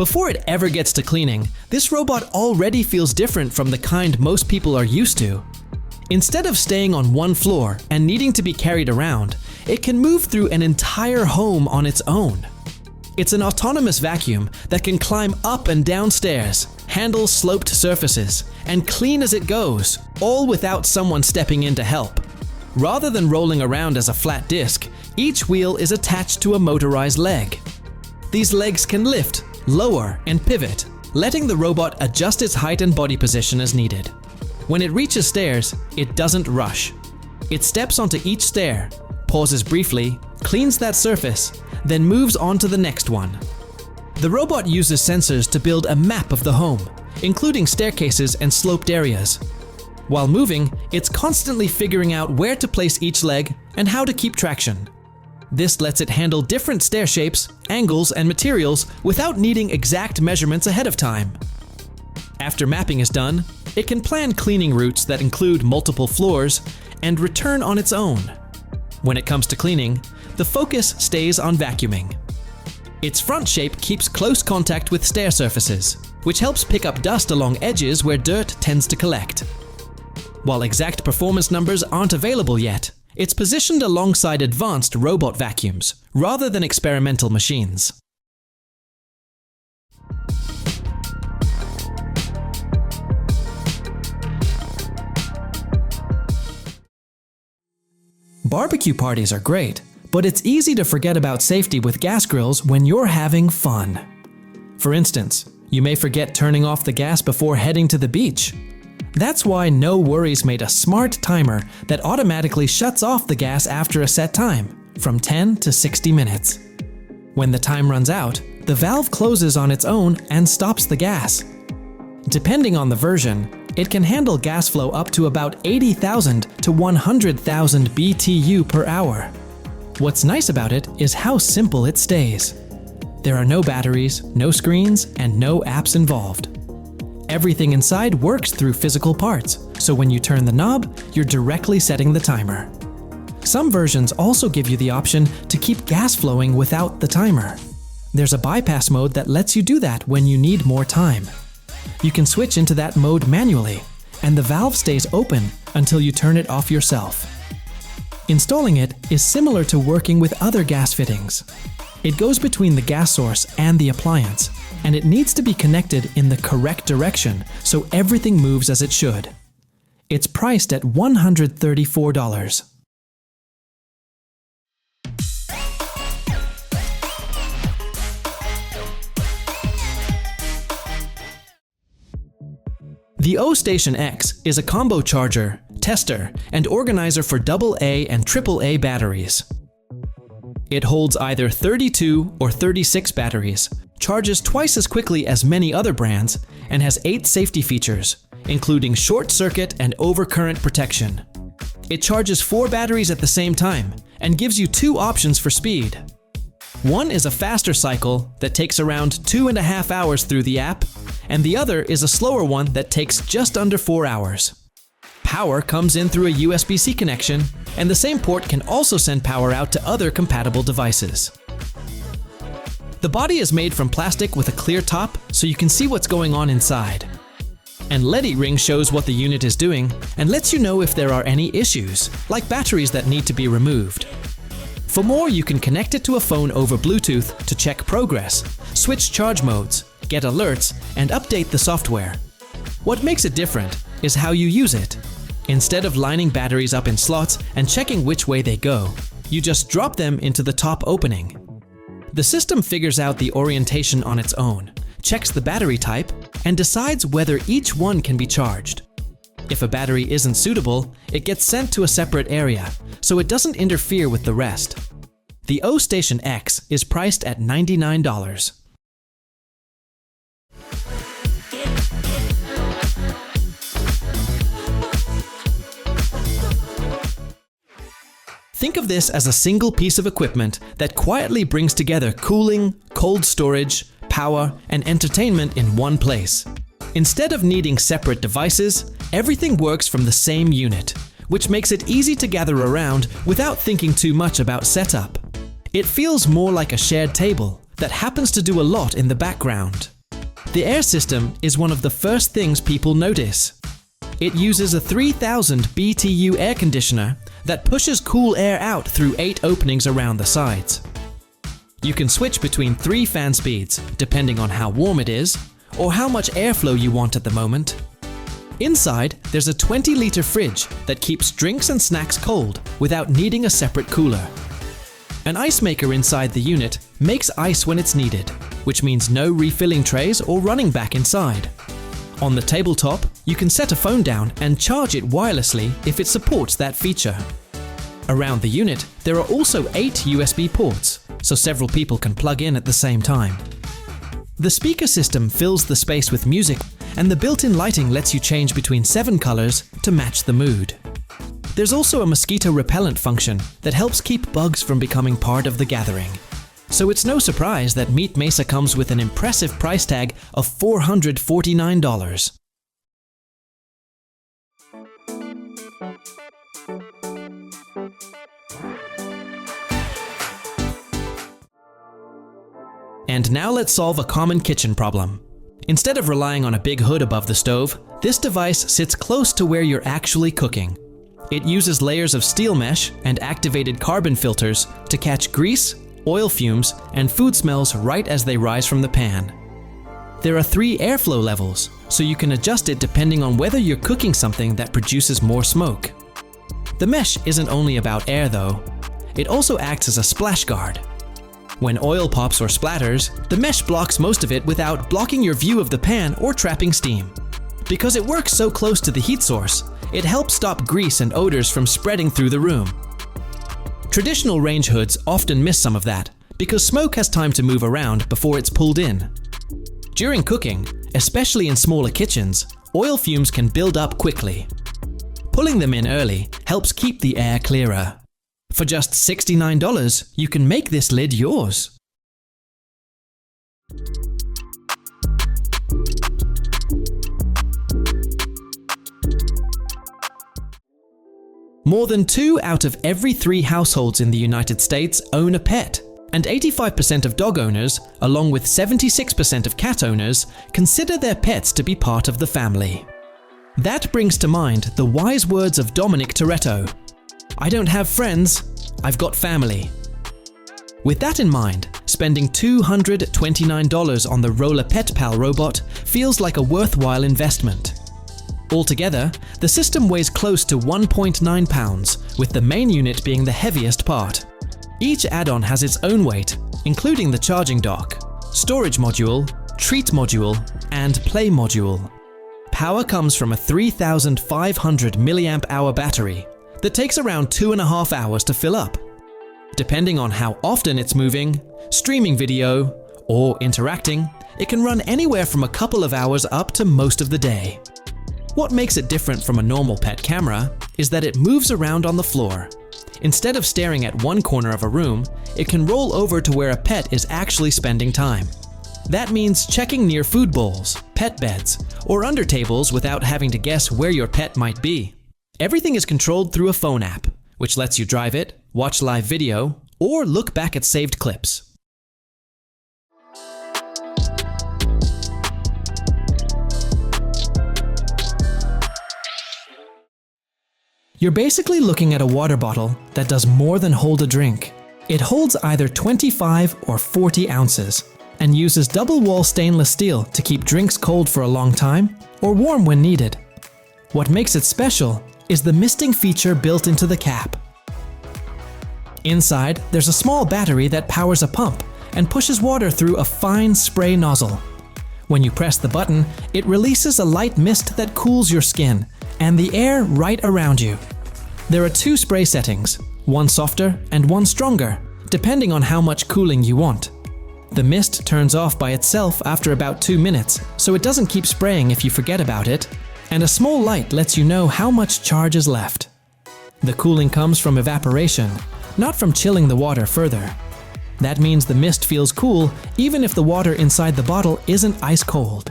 Before it ever gets to cleaning, this robot already feels different from the kind most people are used to. Instead of staying on one floor and needing to be carried around, it can move through an entire home on its own. It's an autonomous vacuum that can climb up and down stairs, handle sloped surfaces, and clean as it goes, all without someone stepping in to help. Rather than rolling around as a flat disc, each wheel is attached to a motorized leg. These legs can lift, lower, and pivot, letting the robot adjust its height and body position as needed. When it reaches stairs, it doesn't rush. It steps onto each stair, pauses briefly, cleans that surface, then moves on to the next one. The robot uses sensors to build a map of the home, including staircases and sloped areas. While moving, it's constantly figuring out where to place each leg and how to keep traction. This lets it handle different stair shapes, angles, and materials without needing exact measurements ahead of time. After mapping is done, it can plan cleaning routes that include multiple floors and return on its own. When it comes to cleaning, the focus stays on vacuuming. Its front shape keeps close contact with stair surfaces, which helps pick up dust along edges where dirt tends to collect. While exact performance numbers aren't available yet, it's positioned alongside advanced robot vacuums, rather than experimental machines. Barbecue parties are great, but it's easy to forget about safety with gas grills when you're having fun. For instance, you may forget turning off the gas before heading to the beach. That's why No Worries made a smart timer that automatically shuts off the gas after a set time, from 10 to 60 minutes. When the time runs out, the valve closes on its own and stops the gas. Depending on the version, it can handle gas flow up to about 80,000 to 100,000 BTU per hour. What's nice about it is how simple it stays. There are no batteries, no screens, and no apps involved. Everything inside works through physical parts, so when you turn the knob, you're directly setting the timer. Some versions also give you the option to keep gas flowing without the timer. There's a bypass mode that lets you do that when you need more time. You can switch into that mode manually, and the valve stays open until you turn it off yourself. Installing it is similar to working with other gas fittings. It goes between the gas source and the appliance, and it needs to be connected in the correct direction so everything moves as it should. It's priced at $134. The O STATION X is a combo charger, tester, and organizer for AA and AAA batteries. It holds either 32 or 36 batteries, charges twice as quickly as many other brands, and has 8 safety features, including short circuit and overcurrent protection. It charges 4 batteries at the same time and gives you 2 options for speed. One is a faster cycle that takes around 2.5 hours through the app, and the other is a slower one that takes just under 4 hours. Power comes in through a USB-C connection, and the same port can also send power out to other compatible devices. The body is made from plastic with a clear top so you can see what's going on inside. An LED ring shows what the unit is doing and lets you know if there are any issues, like batteries that need to be removed. For more, you can connect it to a phone over Bluetooth to check progress, switch charge modes, get alerts, and update the software. What makes it different is how you use it. Instead of lining batteries up in slots and checking which way they go, you just drop them into the top opening. The system figures out the orientation on its own, checks the battery type, and decides whether each one can be charged. If a battery isn't suitable, it gets sent to a separate area, so it doesn't interfere with the rest. The O STATION X is priced at $99. Think of this as a single piece of equipment that quietly brings together cooling, cold storage, power, and entertainment in one place. Instead of needing separate devices, everything works from the same unit, which makes it easy to gather around without thinking too much about setup. It feels more like a shared table that happens to do a lot in the background. The air system is one of the first things people notice. It uses a 3000 BTU air conditioner that pushes cool air out through 8 openings around the sides. You can switch between 3 fan speeds, depending on how warm it is, or how much airflow you want at the moment. Inside, there's a 20-liter fridge that keeps drinks and snacks cold without needing a separate cooler. An ice maker inside the unit makes ice when it's needed, which means no refilling trays or running back inside. On the tabletop, you can set a phone down and charge it wirelessly if it supports that feature. Around the unit, there are also 8 USB ports, so several people can plug in at the same time. The speaker system fills the space with music, and the built-in lighting lets you change between 7 colors to match the mood. There's also a mosquito repellent function that helps keep bugs from becoming part of the gathering. So it's no surprise that Meet Mesa comes with an impressive price tag of $449. And now let's solve a common kitchen problem. Instead of relying on a big hood above the stove, this device sits close to where you're actually cooking. It uses layers of steel mesh and activated carbon filters to catch grease, oil fumes, and food smells right as they rise from the pan. There are 3 airflow levels, so you can adjust it depending on whether you're cooking something that produces more smoke. The mesh isn't only about air though. It also acts as a splash guard. When oil pops or splatters, the mesh blocks most of it without blocking your view of the pan or trapping steam. Because it works so close to the heat source, it helps stop grease and odors from spreading through the room. Traditional range hoods often miss some of that, because smoke has time to move around before it's pulled in. During cooking, especially in smaller kitchens, oil fumes can build up quickly. Pulling them in early helps keep the air clearer. For just $69, you can make this lid yours. More than 2 out of every 3 households in the United States own a pet, and 85% of dog owners, along with 76% of cat owners, consider their pets to be part of the family. That brings to mind the wise words of Dominic Toretto: "I don't have friends, I've got family." With that in mind, spending $229 on the Rola PetPal robot feels like a worthwhile investment. Altogether, the system weighs close to 1.9 pounds, with the main unit being the heaviest part. Each add-on has its own weight, including the charging dock, storage module, treat module, and play module. Power comes from a 3,500 mAh battery that takes around 2.5 hours to fill up. Depending on how often it's moving, streaming video, or interacting, it can run anywhere from a couple of hours up to most of the day. What makes it different from a normal pet camera is that it moves around on the floor. Instead of staring at one corner of a room, it can roll over to where a pet is actually spending time. That means checking near food bowls, pet beds, or under tables without having to guess where your pet might be. Everything is controlled through a phone app, which lets you drive it, watch live video, or look back at saved clips. You're basically looking at a water bottle that does more than hold a drink. It holds either 25 or 40 ounces and uses double-wall stainless steel to keep drinks cold for a long time or warm when needed. What makes it special is the misting feature built into the cap. Inside, there's a small battery that powers a pump and pushes water through a fine spray nozzle. When you press the button, it releases a light mist that cools your skin and the air right around you. There are 2 spray settings, one softer and one stronger, depending on how much cooling you want. The mist turns off by itself after about 2 minutes, so it doesn't keep spraying if you forget about it, and a small light lets you know how much charge is left. The cooling comes from evaporation, not from chilling the water further. That means the mist feels cool even if the water inside the bottle isn't ice cold.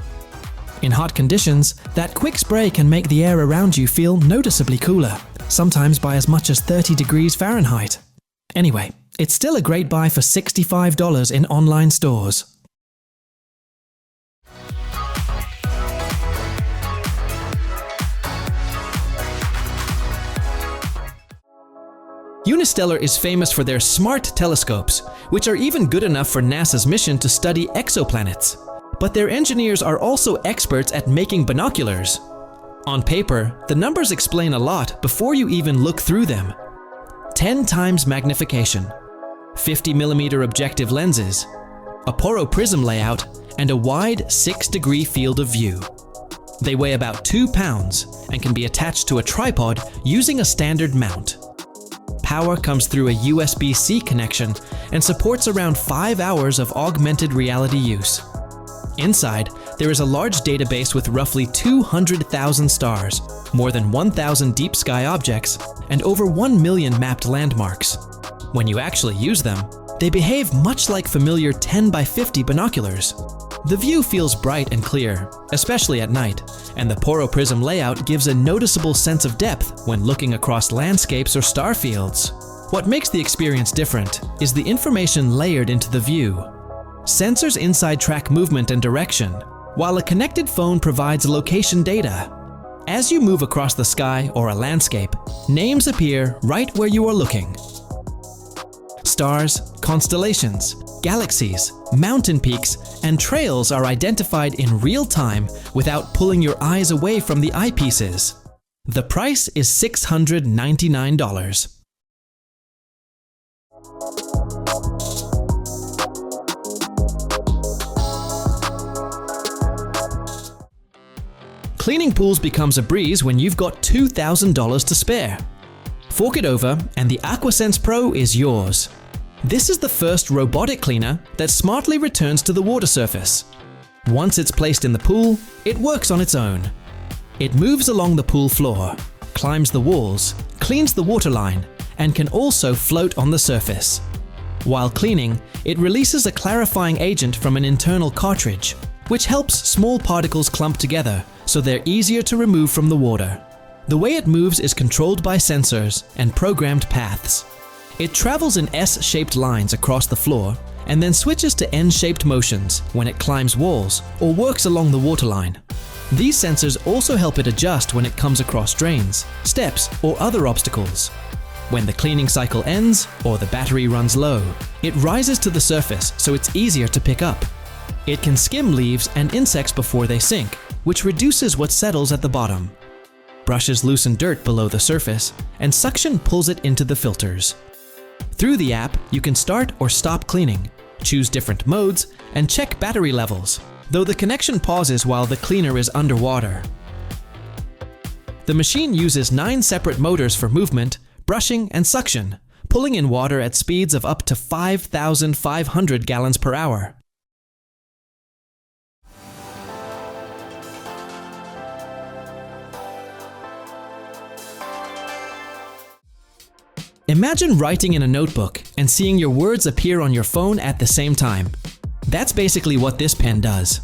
In hot conditions, that quick spray can make the air around you feel noticeably cooler, sometimes by as much as 30 degrees Fahrenheit. Anyway, it's still a great buy for $65 in online stores. Unistellar is famous for their smart telescopes, which are even good enough for NASA's mission to study exoplanets. But their engineers are also experts at making binoculars. On paper, the numbers explain a lot before you even look through them. 10 times magnification, 50mm objective lenses, a poro prism layout, and a wide 6-degree field of view. They weigh about 2 pounds and can be attached to a tripod using a standard mount. Power comes through a USB-C connection and supports around 5 hours of augmented reality use. Inside, there is a large database with roughly 200,000 stars, more than 1,000 deep sky objects, and over 1 million mapped landmarks. When you actually use them, they behave much like familiar 10 by 50 binoculars. The view feels bright and clear, especially at night, and the poro prism layout gives a noticeable sense of depth when looking across landscapes or star fields. What makes the experience different is the information layered into the view. Sensors inside track movement and direction, while a connected phone provides location data. As you move across the sky or a landscape, names appear right where you are looking. Stars, constellations, galaxies, mountain peaks, and trails are identified in real time without pulling your eyes away from the eyepieces. The price is $699. Cleaning pools becomes a breeze when you've got $2,000 to spare. Fork it over and the Aquasense Pro is yours. This is the first robotic cleaner that smartly returns to the water surface. Once it's placed in the pool, it works on its own. It moves along the pool floor, climbs the walls, cleans the waterline, and can also float on the surface. While cleaning, it releases a clarifying agent from an internal cartridge, which helps small particles clump together so they're easier to remove from the water. The way it moves is controlled by sensors and programmed paths. It travels in S-shaped lines across the floor and then switches to N-shaped motions when it climbs walls or works along the waterline. These sensors also help it adjust when it comes across drains, steps, or other obstacles. When the cleaning cycle ends or the battery runs low, it rises to the surface so it's easier to pick up. It can skim leaves and insects before they sink, which reduces what settles at the bottom. Brushes loosen dirt below the surface, and suction pulls it into the filters. Through the app, you can start or stop cleaning, choose different modes, and check battery levels, though the connection pauses while the cleaner is underwater. The machine uses 9 separate motors for movement, brushing, and suction, pulling in water at speeds of up to 5,500 gallons per hour. Imagine writing in a notebook and seeing your words appear on your phone at the same time. That's basically what this pen does.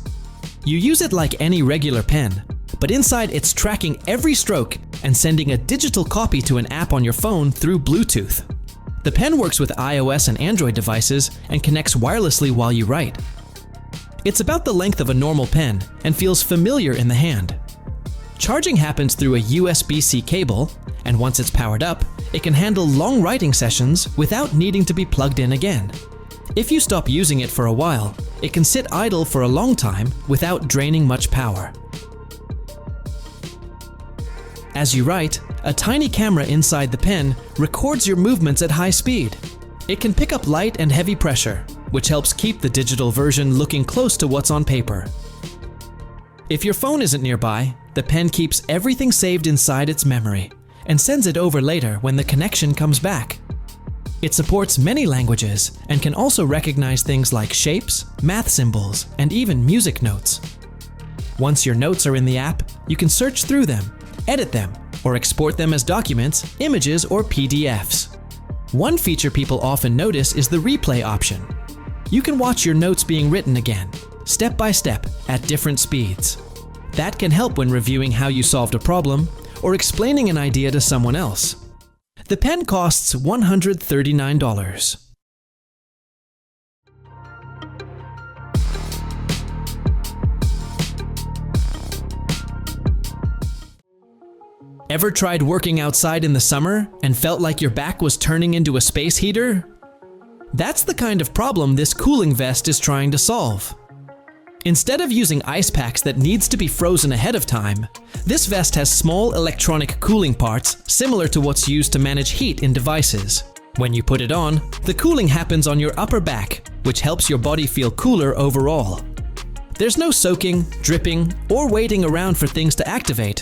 You use it like any regular pen, but inside it's tracking every stroke and sending a digital copy to an app on your phone through Bluetooth. The pen works with iOS and Android devices and connects wirelessly while you write. It's about the length of a normal pen and feels familiar in the hand. Charging happens through a USB-C cable, and once it's powered up, it can handle long writing sessions without needing to be plugged in again. If you stop using it for a while, it can sit idle for a long time without draining much power. As you write, a tiny camera inside the pen records your movements at high speed. It can pick up light and heavy pressure, which helps keep the digital version looking close to what's on paper. If your phone isn't nearby, the pen keeps everything saved inside its memory and sends it over later when the connection comes back. It supports many languages and can also recognize things like shapes, math symbols, and even music notes. Once your notes are in the app, you can search through them, edit them, or export them as documents, images, or PDFs. One feature people often notice is the replay option. You can watch your notes being written again, step by step, at different speeds. That can help when reviewing how you solved a problem or explaining an idea to someone else. The pen costs $139. Ever tried working outside in the summer and felt like your back was turning into a space heater? That's the kind of problem this cooling vest is trying to solve. Instead of using ice packs that needs to be frozen ahead of time, this vest has small electronic cooling parts similar to what's used to manage heat in devices. When you put it on, the cooling happens on your upper back, which helps your body feel cooler overall. There's no soaking, dripping, or waiting around for things to activate.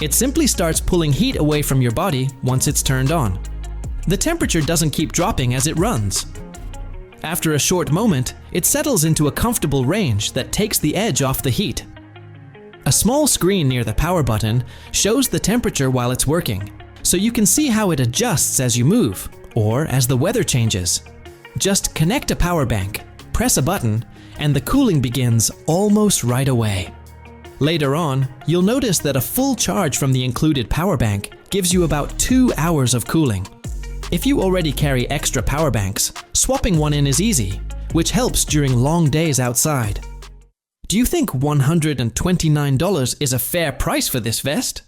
It simply starts pulling heat away from your body once it's turned on. The temperature doesn't keep dropping as it runs. After a short moment, it settles into a comfortable range that takes the edge off the heat. A small screen near the power button shows the temperature while it's working, so you can see how it adjusts as you move, or as the weather changes. Just connect a power bank, press a button, and the cooling begins almost right away. Later on, you'll notice that a full charge from the included power bank gives you about 2 hours of cooling. If you already carry extra power banks, swapping one in is easy, which helps during long days outside. Do you think $129 is a fair price for this vest?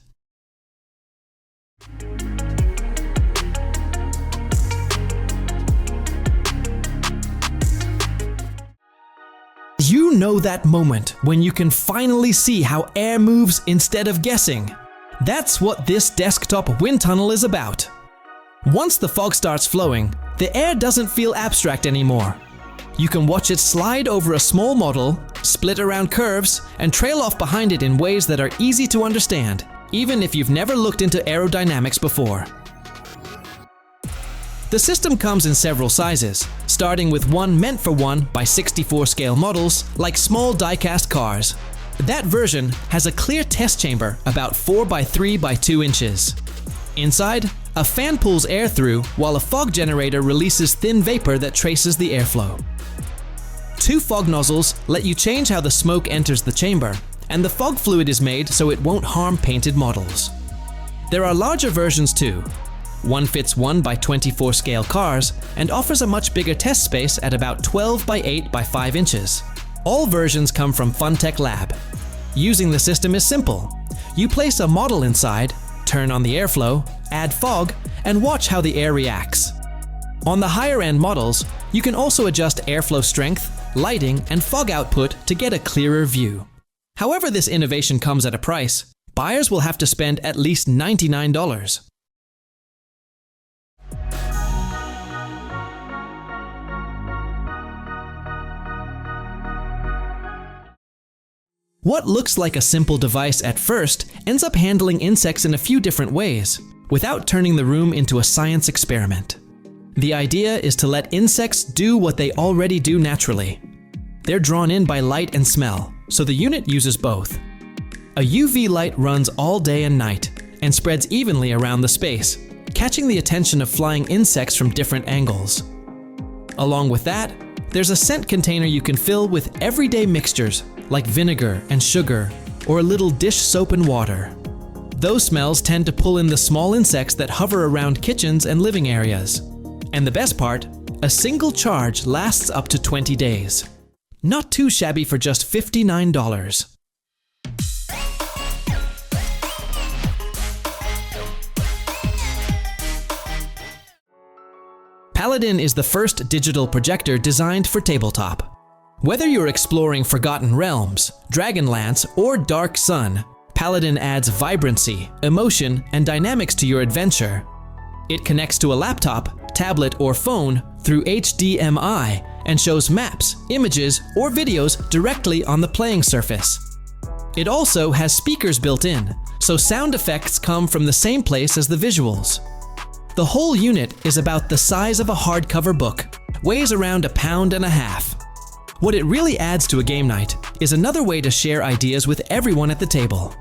You know that moment when you can finally see how air moves instead of guessing. That's what this desktop wind tunnel is about. Once the fog starts flowing, the air doesn't feel abstract anymore. You can watch it slide over a small model, split around curves, and trail off behind it in ways that are easy to understand, even if you've never looked into aerodynamics before. The system comes in several sizes, starting with one meant for 1x64 scale models, like small die-cast cars. That version has a clear test chamber about 4x3x2 inches. Inside, a fan pulls air through while a fog generator releases thin vapor that traces the airflow. 2 fog nozzles let you change how the smoke enters the chamber, and the fog fluid is made so it won't harm painted models. There are larger versions too. One fits 1x24 scale cars and offers a much bigger test space at about 12x8x5 inches. All versions come from Funtech Lab. Using the system is simple. You place a model inside, turn on the airflow, add fog, and watch how the air reacts. On the higher-end models, you can also adjust airflow strength, lighting, and fog output to get a clearer view. However, this innovation comes at a price. Buyers will have to spend at least $99. What looks like a simple device at first ends up handling insects in a few different ways, without turning the room into a science experiment. The idea is to let insects do what they already do naturally. They're drawn in by light and smell, so the unit uses both. A UV light runs all day and night, and spreads evenly around the space, catching the attention of flying insects from different angles. Along with that, there's a scent container you can fill with everyday mixtures, like vinegar and sugar, or a little dish soap and water. Those smells tend to pull in the small insects that hover around kitchens and living areas. And the best part, a single charge lasts up to 20 days. Not too shabby for just $59. Paladin is the first digital projector designed for tabletop. Whether you're exploring Forgotten Realms, Dragonlance, or Dark Sun, Paladin adds vibrancy, emotion, and dynamics to your adventure. It connects to a laptop, tablet, or phone through HDMI and shows maps, images, or videos directly on the playing surface. It also has speakers built in, so sound effects come from the same place as the visuals. The whole unit is about the size of a hardcover book, weighs around 1.5 pounds. What it really adds to a game night is another way to share ideas with everyone at the table.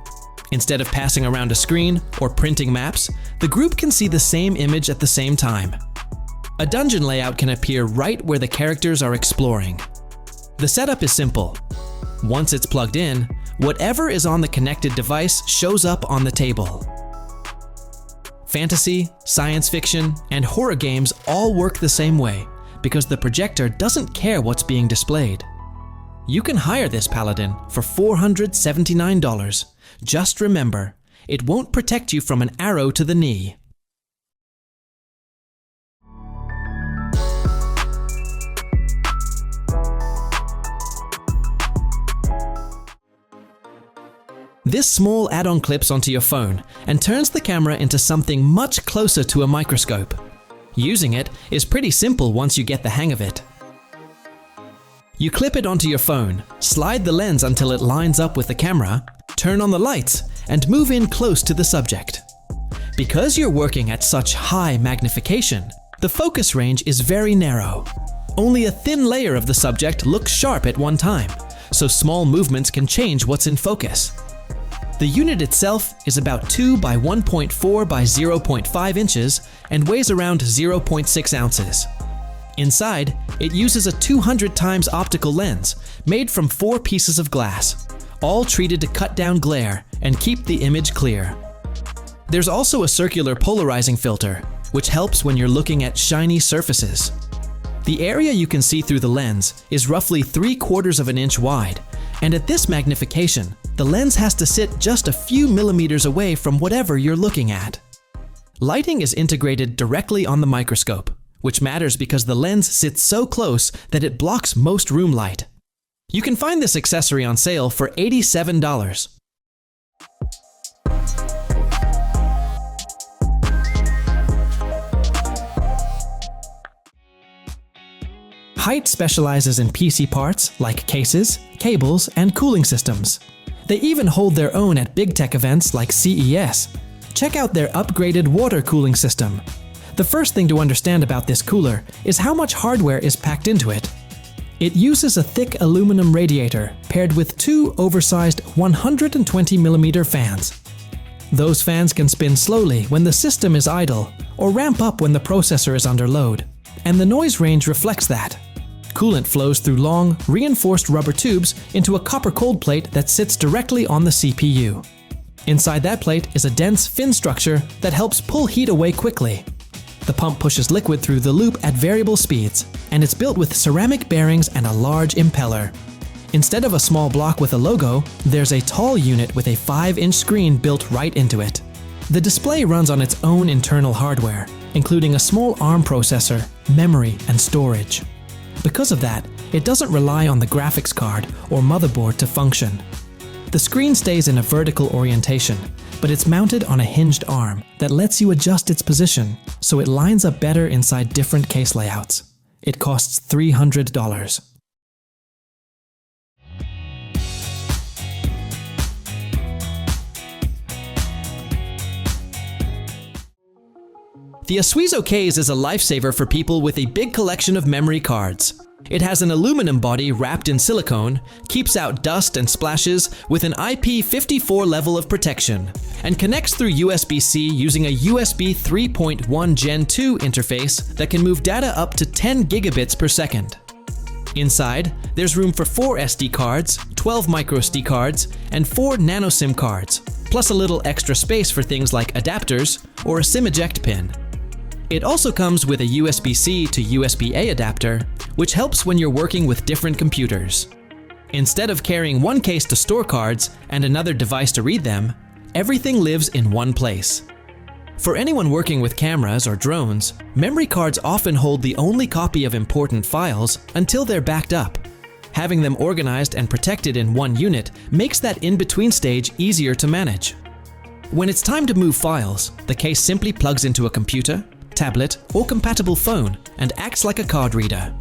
Instead of passing around a screen or printing maps, the group can see the same image at the same time. A dungeon layout can appear right where the characters are exploring. The setup is simple. Once it's plugged in, whatever is on the connected device shows up on the table. Fantasy, science fiction, and horror games all work the same way, because the projector doesn't care what's being displayed. You can hire this Paladin for $479. Just remember, it won't protect you from an arrow to the knee. This small add-on clips onto your phone and turns the camera into something much closer to a microscope. Using it is pretty simple once you get the hang of it. You clip it onto your phone, slide the lens until it lines up with the camera, turn on the lights, and move in close to the subject. Because you're working at such high magnification, the focus range is very narrow. Only a thin layer of the subject looks sharp at one time, so small movements can change what's in focus. The unit itself is about 2 by 1.4 by 0.5 inches and weighs around 0.6 ounces. Inside, it uses a 200 times optical lens made from 4 pieces of glass, all treated to cut down glare and keep the image clear. There's also a circular polarizing filter, which helps when you're looking at shiny surfaces. The area you can see through the lens is roughly 3/4 of an inch wide, and at this magnification, the lens has to sit just a few millimeters away from whatever you're looking at. Lighting is integrated directly on the microscope, which matters because the lens sits so close that it blocks most room light. You can find this accessory on sale for $87. Height specializes in PC parts like cases, cables, and cooling systems. They even hold their own at big tech events like CES. Check out their upgraded water cooling system. The first thing to understand about this cooler is how much hardware is packed into it. It uses a thick aluminum radiator paired with 2 oversized 120mm fans. Those fans can spin slowly when the system is idle or ramp up when the processor is under load, and the noise range reflects that. Coolant flows through long, reinforced rubber tubes into a copper cold plate that sits directly on the CPU. Inside that plate is a dense fin structure that helps pull heat away quickly. The pump pushes liquid through the loop at variable speeds, and it's built with ceramic bearings and a large impeller. Instead of a small block with a logo, there's a tall unit with a 5-inch screen built right into it. The display runs on its own internal hardware, including a small ARM processor, memory, and storage. Because of that, it doesn't rely on the graphics card or motherboard to function. The screen stays in a vertical orientation, but it's mounted on a hinged arm that lets you adjust its position so it lines up better inside different case layouts. It costs $300. The Asuizo Caze is a lifesaver for people with a big collection of memory cards. It has an aluminum body wrapped in silicone, keeps out dust and splashes with an IP54 level of protection, and connects through USB-C using a USB 3.1 Gen 2 interface that can move data up to 10 gigabits per second. Inside, there's room for 4 SD cards, 12 microSD cards, and 4 nano SIM cards, plus a little extra space for things like adapters or a SIM eject pin. It also comes with a USB-C to USB-A adapter, which helps when you're working with different computers. Instead of carrying one case to store cards and another device to read them, everything lives in one place. For anyone working with cameras or drones, memory cards often hold the only copy of important files until they're backed up. Having them organized and protected in one unit makes that in-between stage easier to manage. When it's time to move files, the case simply plugs into a computer, tablet, or compatible phone and acts like a card reader.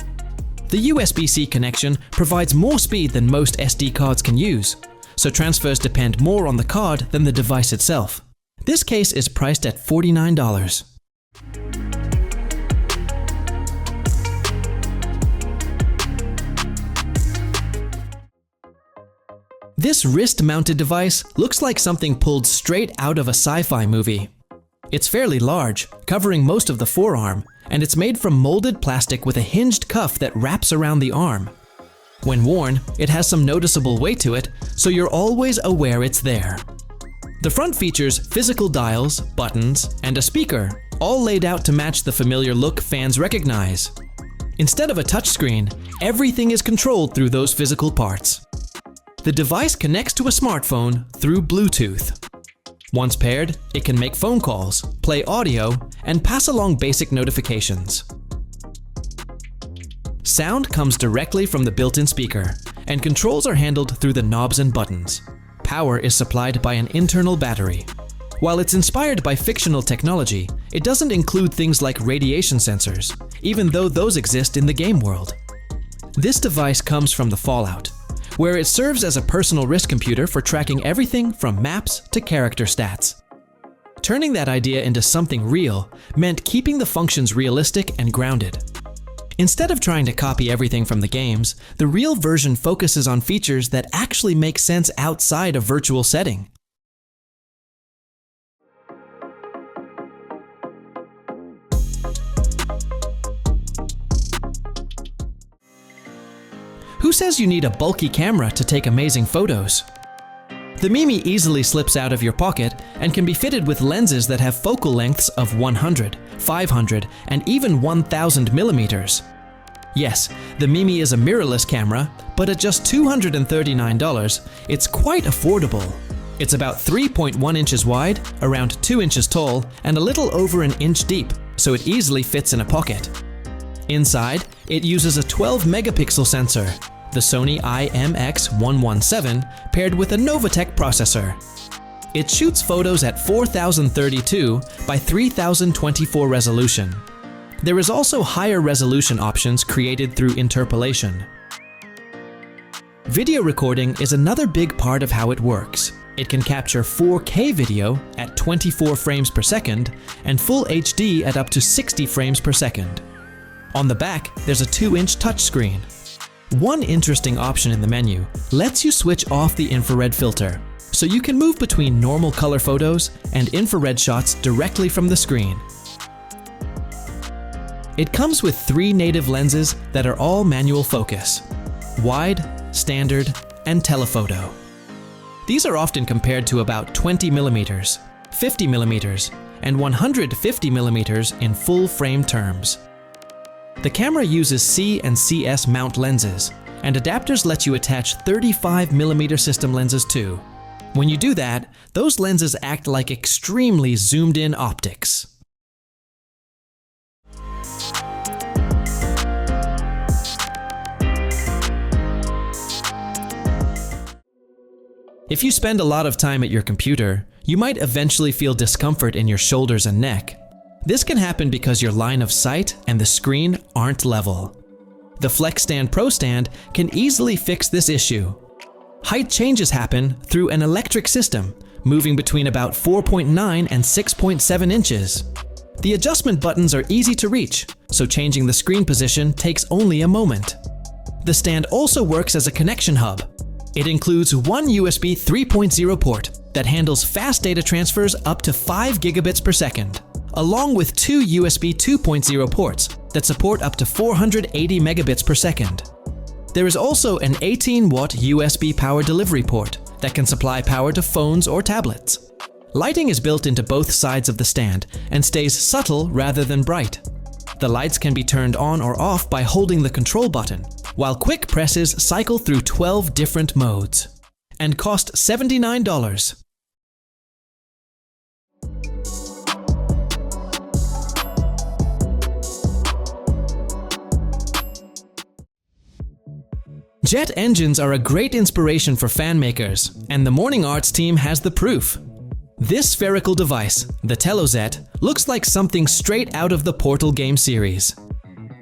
The USB-C connection provides more speed than most SD cards can use, so transfers depend more on the card than the device itself. This case is priced at $49. This wrist-mounted device looks like something pulled straight out of a sci-fi movie. It's fairly large, covering most of the forearm, and it's made from molded plastic with a hinged cuff that wraps around the arm. When worn, it has some noticeable weight to it, so you're always aware it's there. The front features physical dials, buttons, and a speaker, all laid out to match the familiar look fans recognize. Instead of a touchscreen, everything is controlled through those physical parts. The device connects to a smartphone through Bluetooth. Once paired, it can make phone calls, play audio, and pass along basic notifications. Sound comes directly from the built-in speaker, and controls are handled through the knobs and buttons. Power is supplied by an internal battery. While it's inspired by fictional technology, it doesn't include things like radiation sensors, even though those exist in the game world. This device comes from the Fallout, where it serves as a personal wrist computer for tracking everything from maps to character stats. Turning that idea into something real meant keeping the functions realistic and grounded. Instead of trying to copy everything from the games, the real version focuses on features that actually make sense outside a virtual setting. Who says you need a bulky camera to take amazing photos? The Mimi easily slips out of your pocket and can be fitted with lenses that have focal lengths of 100, 500, and even 1000 millimeters. Yes, the Mimi is a mirrorless camera, but at just $239, it's quite affordable. It's about 3.1 inches wide, around 2 inches tall, and a little over an inch deep, so it easily fits in a pocket. Inside, it uses a 12 megapixel sensor, the Sony IMX117, paired with a Novatech processor. It shoots photos at 4032 by 3024 resolution. There is also higher resolution options created through interpolation. Video recording is another big part of how it works. It can capture 4K video at 24 frames per second and Full HD at up to 60 frames per second. On the back, there's a 2-inch touchscreen. One interesting option in the menu lets you switch off the infrared filter, so you can move between normal color photos and infrared shots directly from the screen. It comes with 3 native lenses that are all manual focus: wide, standard, and telephoto. These are often compared to about 20 millimeters, 50 millimeters, and 150 millimeters in full frame terms. The camera uses C and CS mount lenses, and adapters let you attach 35mm system lenses too. When you do that, those lenses act like extremely zoomed-in optics. If you spend a lot of time at your computer, you might eventually feel discomfort in your shoulders and neck. This can happen because your line of sight and the screen aren't level. The FlexStand Pro stand can easily fix this issue. Height changes happen through an electric system, moving between about 4.9 and 6.7 inches. The adjustment buttons are easy to reach, so changing the screen position takes only a moment. The stand also works as a connection hub. It includes one USB 3.0 port that handles fast data transfers up to 5 gigabits per second, along with 2 USB 2.0 ports that support up to 480 megabits per second. There is also an 18-watt USB power delivery port that can supply power to phones or tablets. Lighting is built into both sides of the stand and stays subtle rather than bright. The lights can be turned on or off by holding the control button, while quick presses cycle through 12 different modes, and cost $79. Jet engines are a great inspiration for fan makers, and the Morning Arts team has the proof. This spherical device, the Tello Zet, looks like something straight out of the Portal game series.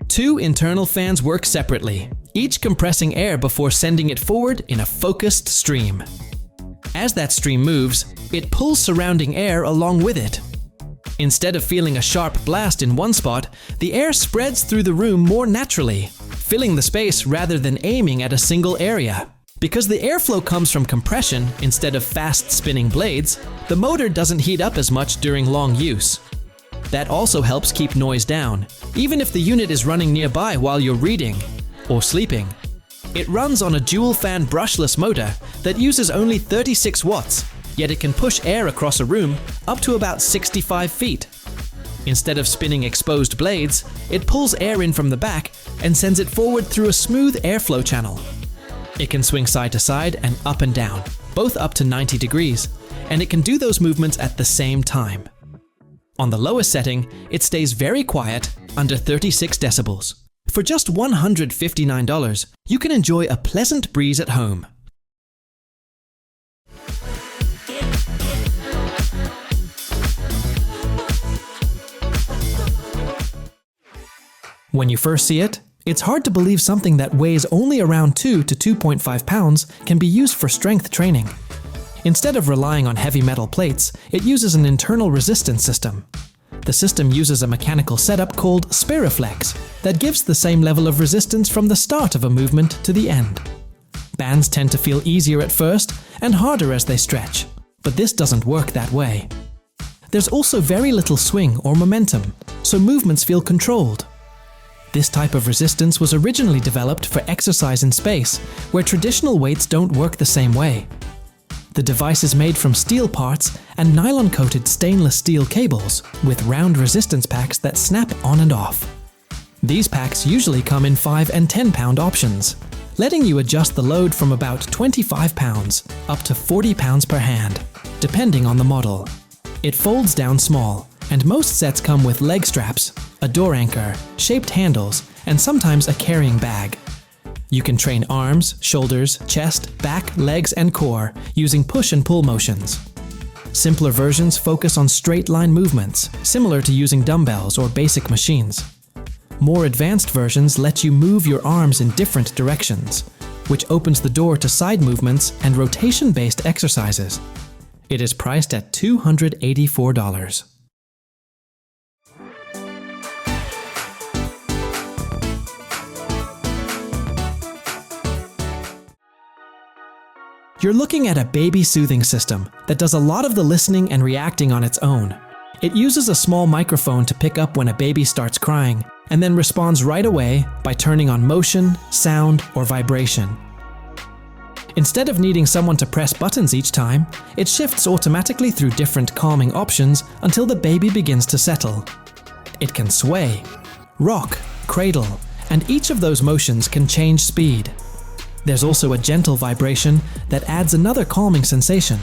2 internal fans work separately, each compressing air before sending it forward in a focused stream. As that stream moves, it pulls surrounding air along with it. Instead of feeling a sharp blast in one spot, the air spreads through the room more naturally, filling the space rather than aiming at a single area. Because the airflow comes from compression instead of fast spinning blades, the motor doesn't heat up as much during long use. That also helps keep noise down, even if the unit is running nearby while you're reading or sleeping. It runs on a dual-fan brushless motor that uses only 36 watts, yet it can push air across a room up to about 65 feet. Instead of spinning exposed blades, it pulls air in from the back and sends it forward through a smooth airflow channel. It can swing side to side and up and down, both up to 90 degrees, and it can do those movements at the same time. On the lowest setting, it stays very quiet, under 36 decibels. For just $159, you can enjoy a pleasant breeze at home. When you first see it, it's hard to believe something that weighs only around 2 to 2.5 pounds can be used for strength training. Instead of relying on heavy metal plates, it uses an internal resistance system. The system uses a mechanical setup called Spiriflex that gives the same level of resistance from the start of a movement to the end. Bands tend to feel easier at first and harder as they stretch, but this doesn't work that way. There's also very little swing or momentum, so movements feel controlled. This type of resistance was originally developed for exercise in space, where traditional weights don't work the same way. The device is made from steel parts and nylon-coated stainless steel cables with round resistance packs that snap on and off. These packs usually come in 5 and 10 pound options, letting you adjust the load from about 25 pounds up to 40 pounds per hand, depending on the model. It folds down small, and most sets come with leg straps, a door anchor, shaped handles, and sometimes a carrying bag. You can train arms, shoulders, chest, back, legs, and core using push and pull motions. Simpler versions focus on straight line movements, similar to using dumbbells or basic machines. More advanced versions let you move your arms in different directions, which opens the door to side movements and rotation-based exercises. It is priced at $284. You're looking at a baby soothing system that does a lot of the listening and reacting on its own. It uses a small microphone to pick up when a baby starts crying, and then responds right away by turning on motion, sound, or vibration. Instead of needing someone to press buttons each time, it shifts automatically through different calming options until the baby begins to settle. It can sway, rock, cradle, and each of those motions can change speed. There's also a gentle vibration that adds another calming sensation.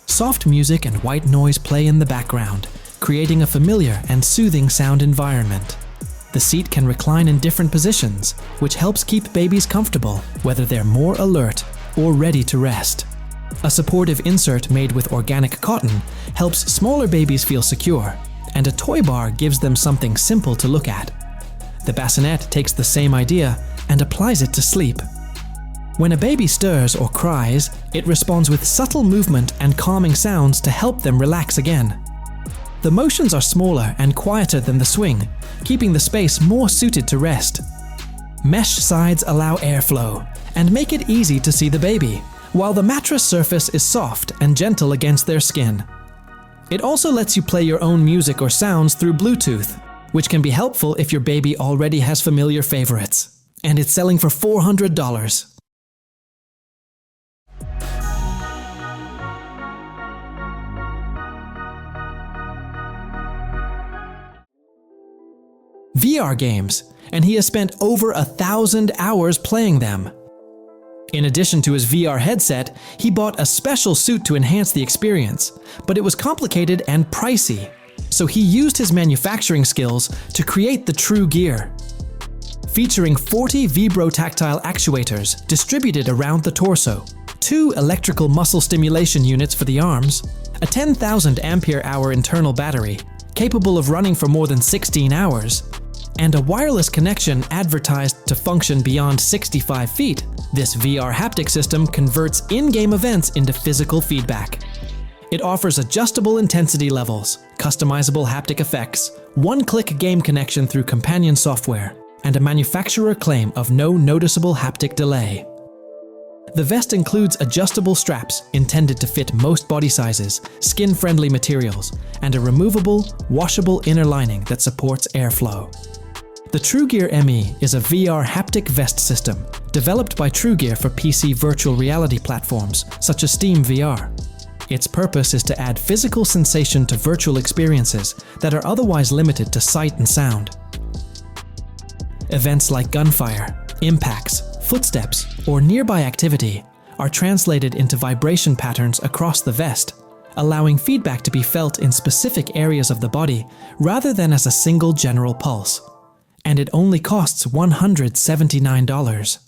Soft music and white noise play in the background, creating a familiar and soothing sound environment. The seat can recline in different positions, which helps keep babies comfortable, whether they're more alert or ready to rest. A supportive insert made with organic cotton helps smaller babies feel secure, and a toy bar gives them something simple to look at. The bassinet takes the same idea and applies it to sleep. When a baby stirs or cries, it responds with subtle movement and calming sounds to help them relax again. The motions are smaller and quieter than the swing, keeping the space more suited to rest. Mesh sides allow airflow and make it easy to see the baby, while the mattress surface is soft and gentle against their skin. It also lets you play your own music or sounds through Bluetooth, which can be helpful if your baby already has familiar favorites. And it's selling for $400. VR games, and he has spent over 1,000 hours playing them. In addition to his VR headset, he bought a special suit to enhance the experience, but it was complicated and pricey, so he used his manufacturing skills to create the true gear. Featuring 40 vibrotactile actuators distributed around the torso, 2 electrical muscle stimulation units for the arms, a 10,000 ampere-hour internal battery, capable of running for more than 16 hours, and a wireless connection advertised to function beyond 65 feet, this VR haptic system converts in-game events into physical feedback. It offers adjustable intensity levels, customizable haptic effects, one-click game connection through companion software, and a manufacturer claim of no noticeable haptic delay. The vest includes adjustable straps intended to fit most body sizes, skin-friendly materials, and a removable, washable inner lining that supports airflow. The TrueGear ME is a VR haptic vest system developed by TrueGear for PC virtual reality platforms such as Steam VR. Its purpose is to add physical sensation to virtual experiences that are otherwise limited to sight and sound. Events like gunfire, impacts, footsteps, or nearby activity are translated into vibration patterns across the vest, allowing feedback to be felt in specific areas of the body rather than as a single general pulse. And it only costs $179.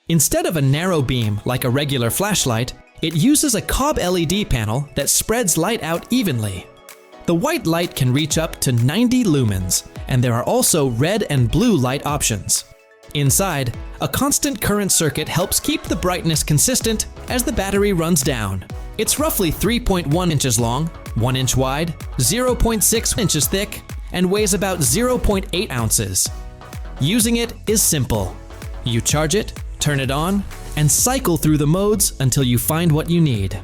Instead of a narrow beam like a regular flashlight, it uses a cob LED panel that spreads light out evenly. The white light can reach up to 90 lumens, and there are also red and blue light options. Inside, a constant current circuit helps keep the brightness consistent as the battery runs down. It's roughly 3.1 inches long, 1 inch wide, 0.6 inches thick, and weighs about 0.8 ounces. Using it is simple. You charge it, turn it on, and cycle through the modes until you find what you need.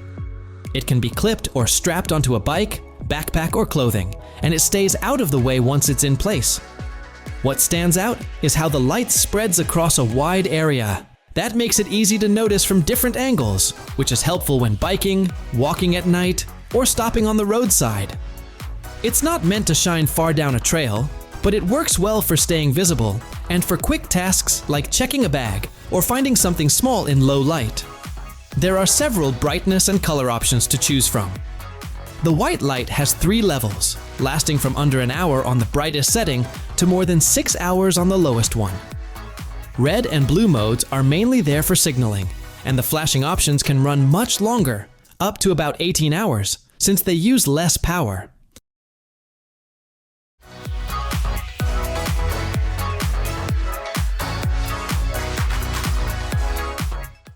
It can be clipped or strapped onto a bike, backpack, or clothing, and it stays out of the way once it's in place. What stands out is how the light spreads across a wide area. That makes it easy to notice from different angles, which is helpful when biking, walking at night, or stopping on the roadside. It's not meant to shine far down a trail, but it works well for staying visible and for quick tasks like checking a bag or finding something small in low light. There are several brightness and color options to choose from. The white light has 3 levels, lasting from under an hour on the brightest setting to more than 6 hours on the lowest one. Red and blue modes are mainly there for signaling, and the flashing options can run much longer, up to about 18 hours, since they use less power.